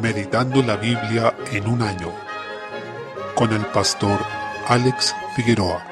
Meditando la Biblia en un año, con el pastor Alex Figueroa.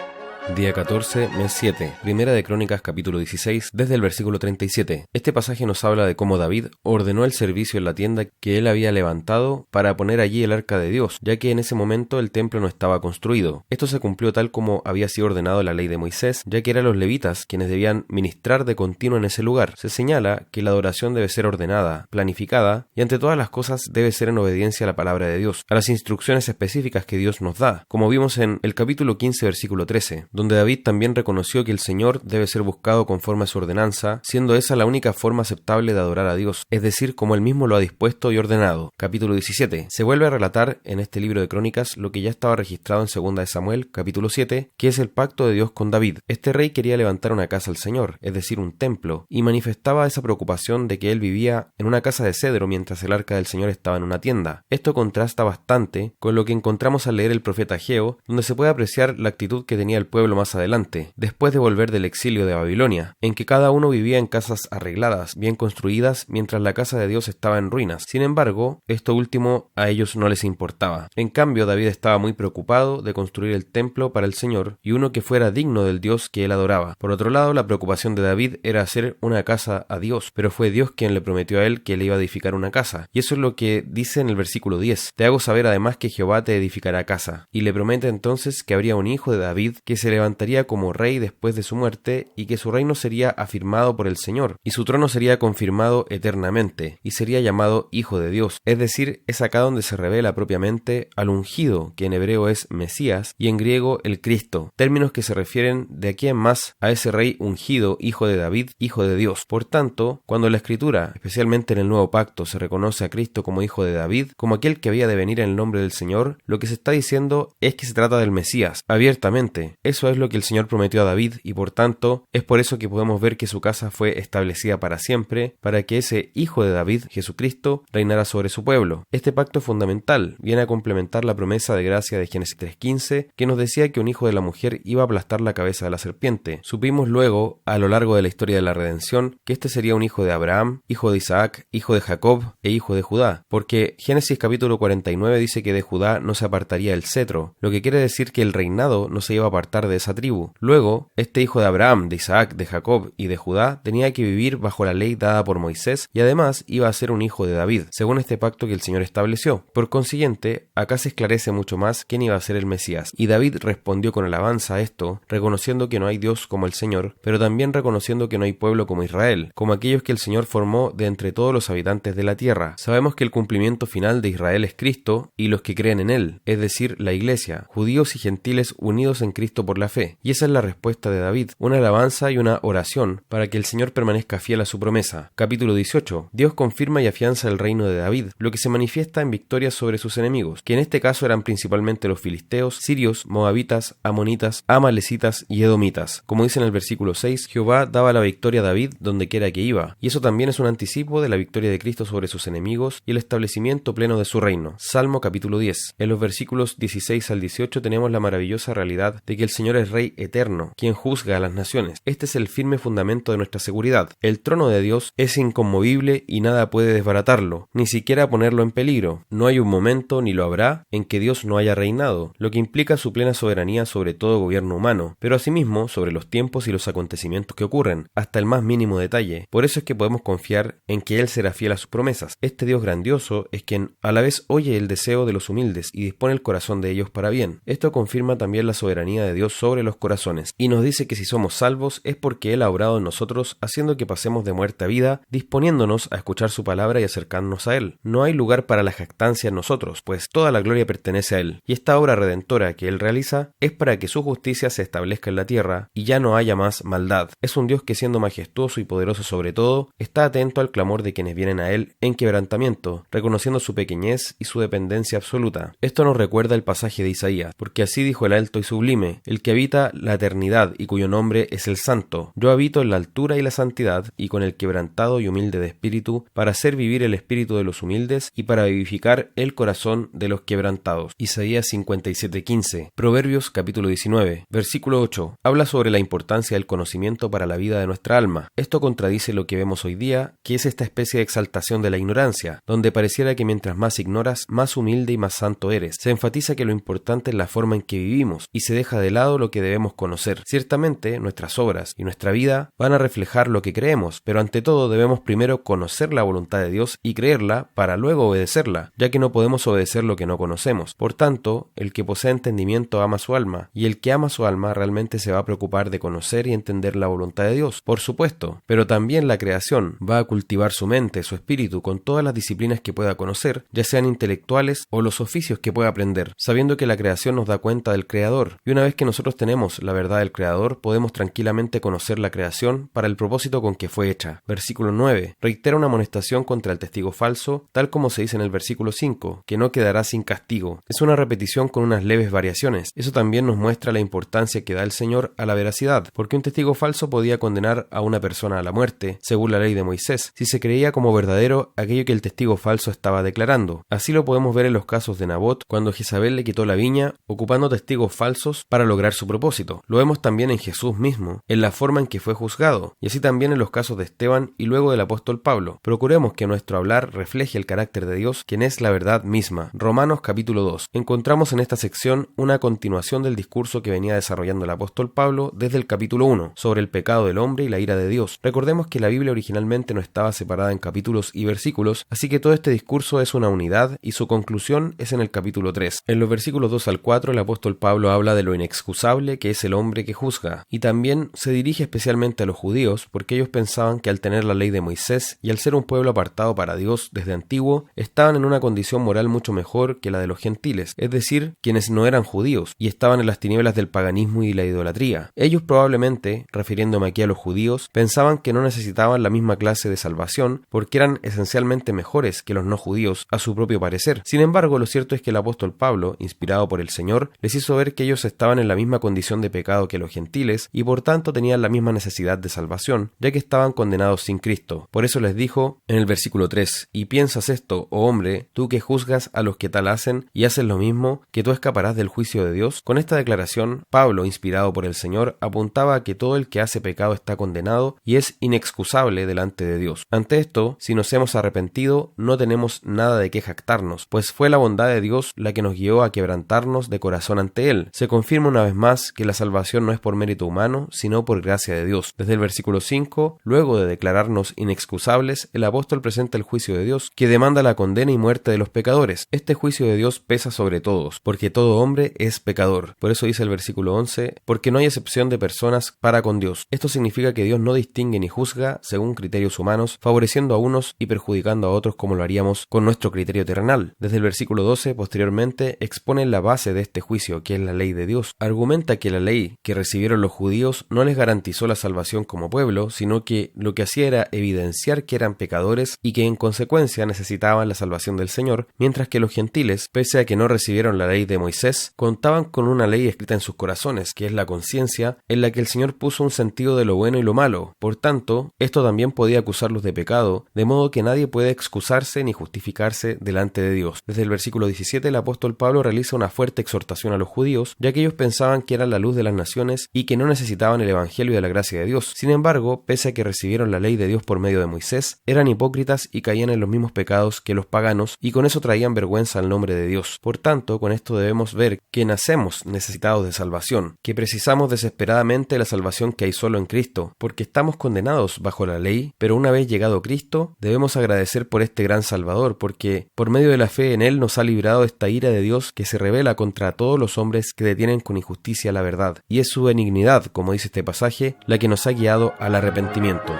Día 14, mes 7, Primera de Crónicas, capítulo 16, desde el versículo 37. Este pasaje nos habla de cómo David ordenó el servicio en la tienda que él había levantado para poner allí el arca de Dios, ya que en ese momento el templo no estaba construido. Esto se cumplió tal como había sido ordenado en la ley de Moisés, ya que eran los levitas quienes debían ministrar de continuo en ese lugar. Se señala que la adoración debe ser ordenada, planificada, y ante todas las cosas debe ser en obediencia a la palabra de Dios, a las instrucciones específicas que Dios nos da, como vimos en el capítulo 15, versículo 13. Donde David también reconoció que el Señor debe ser buscado conforme a su ordenanza, siendo esa la única forma aceptable de adorar a Dios, es decir, como Él mismo lo ha dispuesto y ordenado. Capítulo 17. Se vuelve a relatar en este libro de Crónicas lo que ya estaba registrado en 2 de Samuel, capítulo 7, que es el pacto de Dios con David. Este rey quería levantar una casa al Señor, es decir, un templo, y manifestaba esa preocupación de que él vivía en una casa de cedro mientras el arca del Señor estaba en una tienda. Esto contrasta bastante con lo que encontramos al leer el profeta Ageo, donde se puede apreciar la actitud que tenía el pueblo más adelante, después de volver del exilio de Babilonia, en que cada uno vivía en casas arregladas, bien construidas, mientras la casa de Dios estaba en ruinas. Sin embargo, esto último a ellos no les importaba. En cambio, David estaba muy preocupado de construir el templo para el Señor y uno que fuera digno del Dios que él adoraba. Por otro lado, la preocupación de David era hacer una casa a Dios, pero fue Dios quien le prometió a él que le iba a edificar una casa. Y eso es lo que dice en el versículo 10. Te hago saber además que Jehová te edificará casa. Y le promete entonces que habría un hijo de David que se levantaría como rey después de su muerte y que su reino sería afirmado por el Señor y su trono sería confirmado eternamente y sería llamado Hijo de Dios. Es decir, es acá donde se revela propiamente al ungido, que en hebreo es Mesías y en griego el Cristo, términos que se refieren de aquí en más a ese rey ungido, hijo de David, hijo de Dios. Por tanto, cuando en la Escritura, especialmente en el Nuevo Pacto, se reconoce a Cristo como hijo de David, como aquel que había de venir en el nombre del Señor, lo que se está diciendo es que se trata del Mesías, abiertamente. Eso es lo que el Señor prometió a David y por tanto es por eso que podemos ver que su casa fue establecida para siempre, para que ese hijo de David, Jesucristo, reinara sobre su pueblo. Este pacto es fundamental, viene a complementar la promesa de gracia de Génesis 3:15 que nos decía que un hijo de la mujer iba a aplastar la cabeza de la serpiente. Supimos luego, a lo largo de la historia de la redención, que este sería un hijo de Abraham, hijo de Isaac, hijo de Jacob e hijo de Judá, porque Génesis capítulo 49 dice que de Judá no se apartaría el cetro, lo que quiere decir que el reinado no se iba a apartar de esa tribu. Luego, este hijo de Abraham, de Isaac, de Jacob y de Judá tenía que vivir bajo la ley dada por Moisés y además iba a ser un hijo de David, según este pacto que el Señor estableció. Por consiguiente, acá se esclarece mucho más quién iba a ser el Mesías. Y David respondió con alabanza a esto, reconociendo que no hay Dios como el Señor, pero también reconociendo que no hay pueblo como Israel, como aquellos que el Señor formó de entre todos los habitantes de la tierra. Sabemos que el cumplimiento final de Israel es Cristo y los que creen en él, es decir, la iglesia, judíos y gentiles unidos en Cristo por la fe. Y esa es la respuesta de David, una alabanza y una oración para que el Señor permanezca fiel a su promesa. Capítulo 18. Dios confirma y afianza el reino de David, lo que se manifiesta en victorias sobre sus enemigos, que en este caso eran principalmente los filisteos, sirios, moabitas, amonitas, amalecitas y edomitas. Como dice en el versículo 6, Jehová daba la victoria a David donde quiera que iba, y eso también es un anticipo de la victoria de Cristo sobre sus enemigos y el establecimiento pleno de su reino. Salmo capítulo 10. En los versículos 16 al 18 tenemos la maravillosa realidad de que el Señor es Rey eterno, quien juzga a las naciones. Este es el firme fundamento de nuestra seguridad. El trono de Dios es inconmovible y nada puede desbaratarlo, ni siquiera ponerlo en peligro. No hay un momento, ni lo habrá, en que Dios no haya reinado, lo que implica su plena soberanía sobre todo gobierno humano, pero asimismo sobre los tiempos y los acontecimientos que ocurren, hasta el más mínimo detalle. Por eso es que podemos confiar en que Él será fiel a sus promesas. Este Dios grandioso es quien a la vez oye el deseo de los humildes y dispone el corazón de ellos para bien. Esto confirma también la soberanía de Dios sobre los corazones, y nos dice que si somos salvos es porque Él ha obrado en nosotros, haciendo que pasemos de muerte a vida, disponiéndonos a escuchar su palabra y acercarnos a Él. No hay lugar para la jactancia en nosotros, pues toda la gloria pertenece a Él, y esta obra redentora que Él realiza es para que su justicia se establezca en la tierra y ya no haya más maldad. Es un Dios que, siendo majestuoso y poderoso sobre todo, está atento al clamor de quienes vienen a Él en quebrantamiento, reconociendo su pequeñez y su dependencia absoluta. Esto nos recuerda el pasaje de Isaías, porque así dijo el alto y sublime, el que que habita la eternidad y cuyo nombre es el Santo. Yo habito en la altura y la santidad, y con el quebrantado y humilde de espíritu, para hacer vivir el espíritu de los humildes y para vivificar el corazón de los quebrantados. Isaías 57:15. Proverbios capítulo 19, versículo 8. Habla sobre la importancia del conocimiento para la vida de nuestra alma. Esto contradice lo que vemos hoy día, que es esta especie de exaltación de la ignorancia, donde pareciera que mientras más ignoras, más humilde y más santo eres. Se enfatiza que lo importante es la forma en que vivimos, y se deja de lado lo que debemos conocer. Ciertamente, nuestras obras y nuestra vida van a reflejar lo que creemos, pero ante todo debemos primero conocer la voluntad de Dios y creerla para luego obedecerla, ya que no podemos obedecer lo que no conocemos. Por tanto, el que posee entendimiento ama su alma, y el que ama su alma realmente se va a preocupar de conocer y entender la voluntad de Dios, por supuesto, pero también la creación va a cultivar su mente, su espíritu, con todas las disciplinas que pueda conocer, ya sean intelectuales o los oficios que pueda aprender, sabiendo que la creación nos da cuenta del Creador, y una vez que nosotros tenemos la verdad del Creador, podemos tranquilamente conocer la creación para el propósito con que fue hecha. Versículo 9. Reitera una amonestación contra el testigo falso, tal como se dice en el versículo 5, que no quedará sin castigo. Es una repetición con unas leves variaciones. Eso también nos muestra la importancia que da el Señor a la veracidad, porque un testigo falso podía condenar a una persona a la muerte, según la ley de Moisés, si se creía como verdadero aquello que el testigo falso estaba declarando. Así lo podemos ver en los casos de Nabot, cuando Jezabel le quitó la viña, ocupando testigos falsos para lograr su propósito. Lo vemos también en Jesús mismo, en la forma en que fue juzgado, y así también en los casos de Esteban y luego del apóstol Pablo. Procuremos que nuestro hablar refleje el carácter de Dios, quien es la verdad misma. Romanos capítulo 2. Encontramos en esta sección una continuación del discurso que venía desarrollando el apóstol Pablo desde el capítulo 1, sobre el pecado del hombre y la ira de Dios. Recordemos que la Biblia originalmente no estaba separada en capítulos y versículos, así que todo este discurso es una unidad y su conclusión es en el capítulo 3. En los versículos 2 al 4 el apóstol Pablo habla de lo inexcusable que es el hombre que juzga, y también se dirige especialmente a los judíos, porque ellos pensaban que al tener la ley de Moisés y al ser un pueblo apartado para Dios desde antiguo, estaban en una condición moral mucho mejor que la de los gentiles, es decir, quienes no eran judíos, y estaban en las tinieblas del paganismo y la idolatría. Ellos probablemente, refiriéndome aquí a los judíos, pensaban que no necesitaban la misma clase de salvación, porque eran esencialmente mejores que los no judíos, a su propio parecer. Sin embargo, lo cierto es que el apóstol Pablo, inspirado por el Señor, les hizo ver que ellos estaban en la misma condición de pecado que los gentiles, y por tanto tenían la misma necesidad de salvación, ya que estaban condenados sin Cristo. Por eso les dijo en el versículo 3, «Y piensas esto, oh hombre, tú que juzgas a los que tal hacen y haces lo mismo, que tú escaparás del juicio de Dios». Con esta declaración, Pablo, inspirado por el Señor, apuntaba a que todo el que hace pecado está condenado y es inexcusable delante de Dios. Ante esto, si nos hemos arrepentido, no tenemos nada de qué jactarnos, pues fue la bondad de Dios la que nos guió a quebrantarnos de corazón ante Él. Se confirma una vez más que la salvación no es por mérito humano, sino por gracia de Dios. Desde el versículo 5, luego de declararnos inexcusables, el apóstol presenta el juicio de Dios, que demanda la condena y muerte de los pecadores. Este juicio de Dios pesa sobre todos, porque todo hombre es pecador. Por eso dice el versículo 11, porque no hay excepción de personas para con Dios. Esto significa que Dios no distingue ni juzga según criterios humanos, favoreciendo a unos y perjudicando a otros como lo haríamos con nuestro criterio terrenal. Desde el versículo 12, posteriormente, expone la base de este juicio, que es la ley de Dios. Argumenta que la ley que recibieron los judíos no les garantizó la salvación como pueblo, sino que lo que hacía era evidenciar que eran pecadores y que en consecuencia necesitaban la salvación del Señor, mientras que los gentiles, pese a que no recibieron la ley de Moisés, contaban con una ley escrita en sus corazones, que es la conciencia, en la que el Señor puso un sentido de lo bueno y lo malo. Por tanto, esto también podía acusarlos de pecado, de modo que nadie puede excusarse ni justificarse delante de Dios. Desde el versículo 17, el apóstol Pablo realiza una fuerte exhortación a los judíos, ya que ellos pensaban que eran la luz de las naciones y que no necesitaban el evangelio de la gracia de Dios. Sin embargo, pese a que recibieron la ley de Dios por medio de Moisés, eran hipócritas y caían en los mismos pecados que los paganos, y con eso traían vergüenza al nombre de Dios. Por tanto, con esto debemos ver que nacemos necesitados de salvación, que precisamos desesperadamente la salvación que hay solo en Cristo, porque estamos condenados bajo la ley, pero una vez llegado Cristo, debemos agradecer por este gran Salvador, porque por medio de la fe en Él nos ha librado esta ira de Dios que se revela contra todos los hombres que detienen con injusticia la verdad, y es su benignidad, como dice este pasaje, la que nos ha guiado al arrepentimiento.